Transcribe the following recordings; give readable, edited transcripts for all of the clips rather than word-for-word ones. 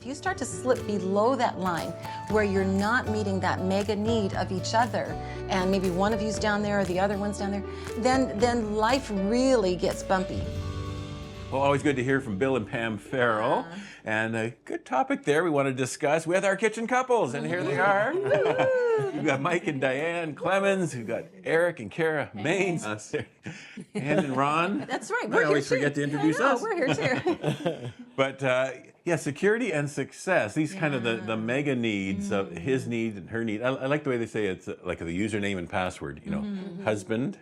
you start to slip below that line where you're not meeting that mega need of each other, and maybe one of you's down there or the other one's down there, then life really gets bumpy. Well, always good to hear from Bill and Pam Farrell. And a good topic there we want to discuss with our kitchen couples. And here they are. We've got Mike and Diane Clemens. We've got Eric and Kara Maines. Ann and Ron. That's right. I always forget to introduce us. We're here too. But yeah, security and success, these kind of the mega needs of his need and her need. I like the way they say it's like the username and password, you know, husband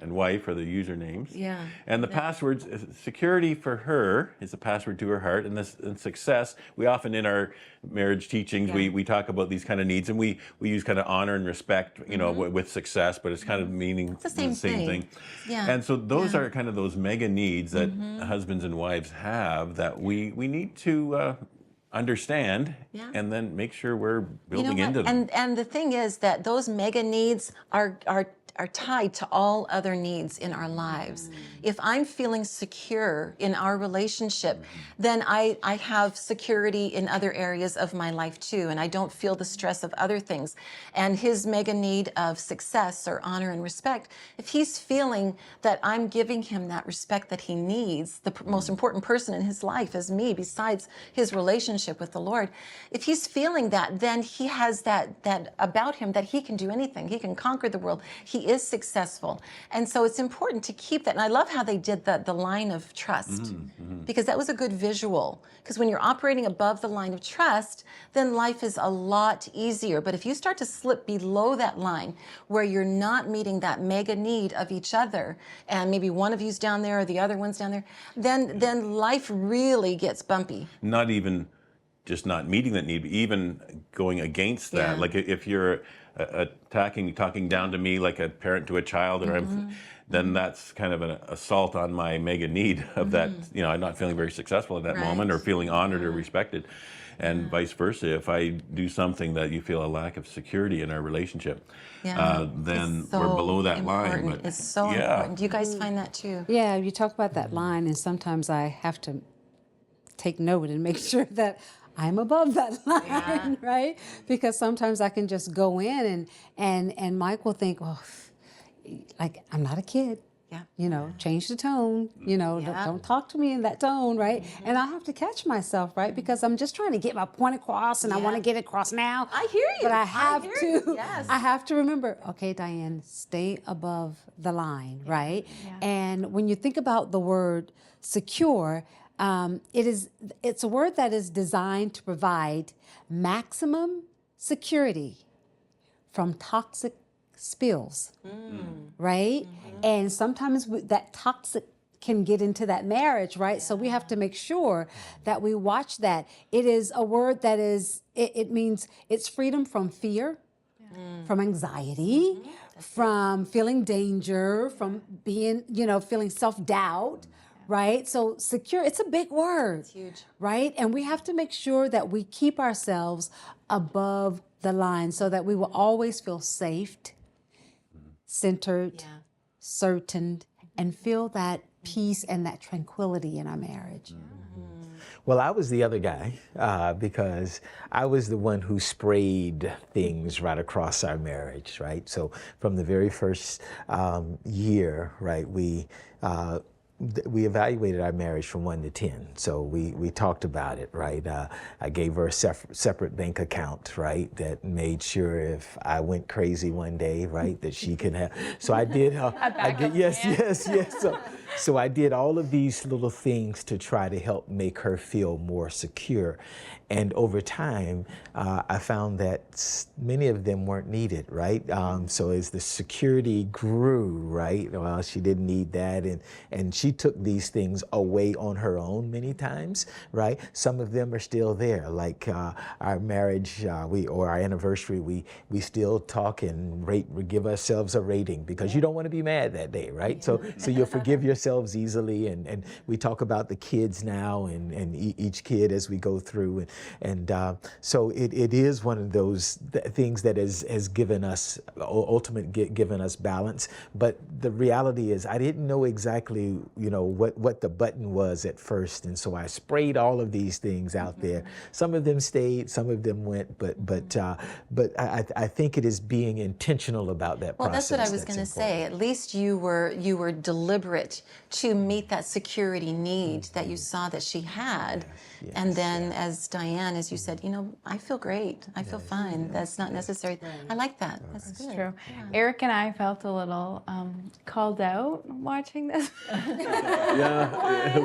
and wife are the usernames. Yeah. And the passwords, security for her is a password to her heart, and success, we often in our marriage teachings, we talk about these kind of needs, and we use kind of honor and respect, you know, with success, but it's kind of meaning the same thing. Yeah. And so those are kind of those mega needs that husbands and wives have that we need to understand and then make sure we're building into them. And the thing is that those mega needs are tied to all other needs in our lives. If I'm feeling secure in our relationship, then I have security in other areas of my life too, and I don't feel the stress of other things. And his mega need of success or honor and respect, if he's feeling that I'm giving him that respect that he needs, the most important person in his life is me, besides his relationship with the Lord. If he's feeling that, then he has that about him that he can do anything. He can conquer the world. He is successful. And so it's important to keep that. And I love how they did the line of trust, because that was a good visual. Because when you're operating above the line of trust, then life is a lot easier. But if you start to slip below that line where you're not meeting that mega need of each other, and maybe one of you's down there or the other one's down there, then life really gets bumpy. Not even just not meeting that need, but even going against that. Yeah. Like if you're talking down to me like a parent to a child, or then that's kind of an assault on my mega need of that, you know, I'm not feeling very successful at that moment, or feeling honored or respected. And vice versa, if I do something that you feel a lack of security in our relationship, then So we're below that line. important. It's so important. Do you guys find that too? Yeah, you talk about that line, and sometimes I have to take note and make sure that I'm above that line, right? Because sometimes I can just go in and Mike will think, well, like, I'm not a kid. Yeah. You know, change the tone, you know, don't talk to me in that tone, right? And I have to catch myself, right? Because I'm just trying to get my point across, and I want to get it across now. I hear you. But I have hear to, you. Yes. I have to remember, okay, Diane, stay above the line, right? And when you think about the word secure, it's a word that is designed to provide maximum security from toxic spills, right? And sometimes that toxic can get into that marriage, right? So we have to make sure that we watch that. It is a word that is, it means it's freedom from fear, from anxiety, from feeling danger, from being, you know, feeling self-doubt, right? So secure, it's a big word. It's huge. Right? And we have to make sure that we keep ourselves above the line so that we will always feel safe, centered, certain, and feel that peace and that tranquility in our marriage. Well, I was the other guy because I was the one who sprayed things right across our marriage, right? So from the very first year, right, we evaluated our marriage from 1 to 10. So we talked about it, right? I gave her a separate bank account, right? That made sure if I went crazy one day, right, that she can have. So I did. Yes. So I did all of these little things to try to help make her feel more secure. And over time, I found that many of them weren't needed, right? So as the security grew, right, well, she didn't need that. And she took these things away on her own many times, right? Some of them are still there, like our marriage or our anniversary, we still talk and give ourselves a rating because you don't want to be mad that day, right? So you'll forgive yourselves easily. And we talk about the kids now and each kid as we go through. And so it is one of those things that has given us, given us balance. But the reality is I didn't know exactly you know, what the button was at first. And so I sprayed all of these things out there. Some of them stayed, some of them went, but I think it is being intentional about that Well, process. that's what I was going to say. At least you were deliberate to meet that security need that you saw that she had. And then as Diane, as you said, you know, I feel great. I feel fine. That's not necessary. I like that. That's good. True. Eric and I felt a little called out watching this. Yeah,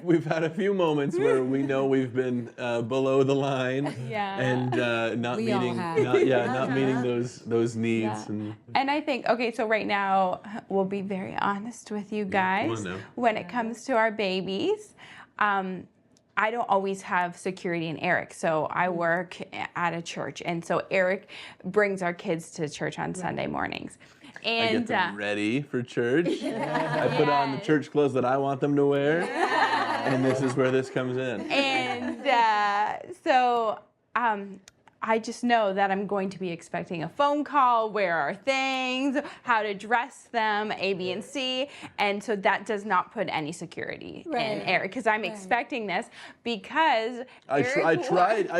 we've had a few moments where we know we've been below the line, Yeah. and not We all meeting, have. not meeting those needs. Yeah. And I think, okay, so right now, we'll be very honest with you guys. now. When it comes to our babies, I don't always have security in Eric. So I work at a church. And so Eric brings our kids to church on Sunday mornings. I And get them ready for church. I put on the church clothes that I want them to wear, and this is where this comes in. And so I just know that I'm going to be expecting a phone call, where are things, how to dress them, A, B, and C. And so that does not put any security in Eric, because I'm expecting this because I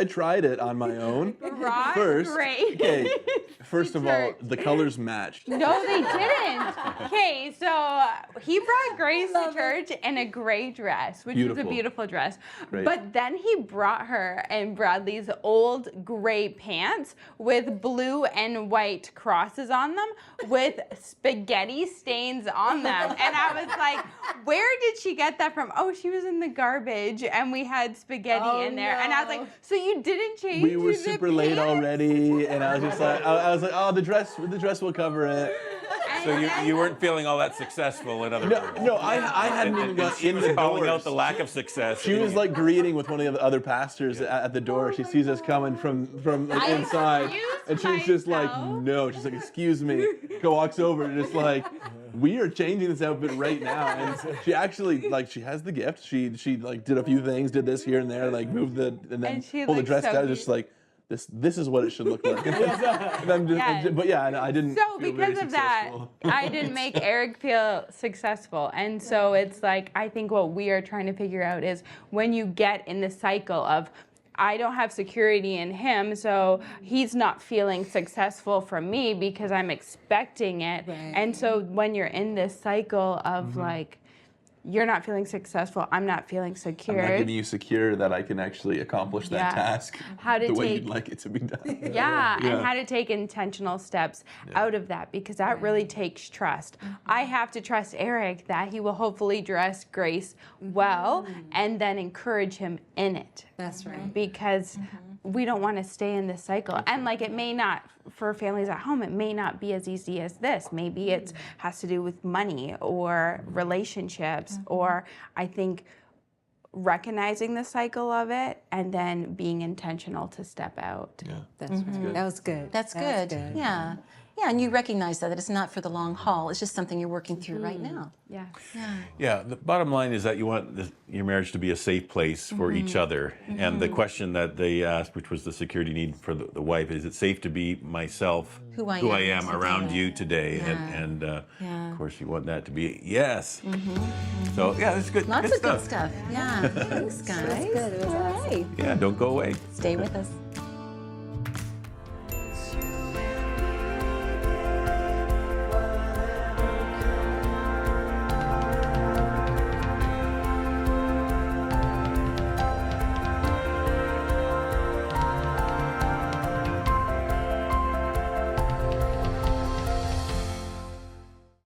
tried it on my own. Right? First, Great. okay. First of all, Church. the colors matched. No, they didn't. Okay, so he brought Grace to church in a gray dress, which is a Beautiful. beautiful dress. Great. But then he brought her and Bradley's old gray pants with blue and white crosses on them with spaghetti stains on them. And I was like, where did she get that from? Oh, she was in the garbage and we had spaghetti in there. And I was like, so you didn't change We were the super late pants? already, and I was just like, I was like, oh, the dress will cover it. So you weren't feeling all that successful, in other words. No, I hadn't even got She in was the calling doors. out the lack of success. She was like greeting with one of the other pastors at the door. She sees us coming from like inside, and she's just like, myself. no. She's like, excuse me. Walks over and just like, we are changing this outfit right now. And she actually like she has the gift. She like did a few things, did this here and there, like moved and then And she pulled the looks dress so down, cute. just like. This is what it should look like. And I'm just, Yes. but yeah, I didn't. So feel very because of that, successful. I didn't make Eric feel successful. And so it's like, I think what we are trying to figure out is when you get in the cycle of, I don't have security in him, so he's not feeling successful from me because I'm expecting it. Right. And so when you're in this cycle of Mm-hmm. like, you're not feeling successful, I'm not feeling secure. I'm not getting you secure that I can actually accomplish that Yeah. task How to the way take- you'd like it to be done. Yeah, Yeah. and how to take intentional steps out of that, because that really takes trust. I have to trust Eric that he will hopefully dress Grace well and then encourage him in it. That's right. Because we don't want to stay in this cycle. And like it may not, for families at home, it may not be as easy as this. Maybe it has to do with money or relationships, or I think recognizing the cycle of it and then being intentional to step out. That's right. That was good. That's good. Yeah. Yeah, and you recognize that it's not for the long haul. It's just something you're working through right now. Yeah. Yeah, the bottom line is that you want your marriage to be a safe place for each other. And the question that they asked, which was the security need for the wife, is it safe to be myself, Who I am around today. you today? Yeah. And Yeah. of course, you want that to be yes. So yeah, that's good. Lots good of stuff. good stuff. Yeah. Thanks, guys. good. It was All right. Yeah, don't go away. Stay with us.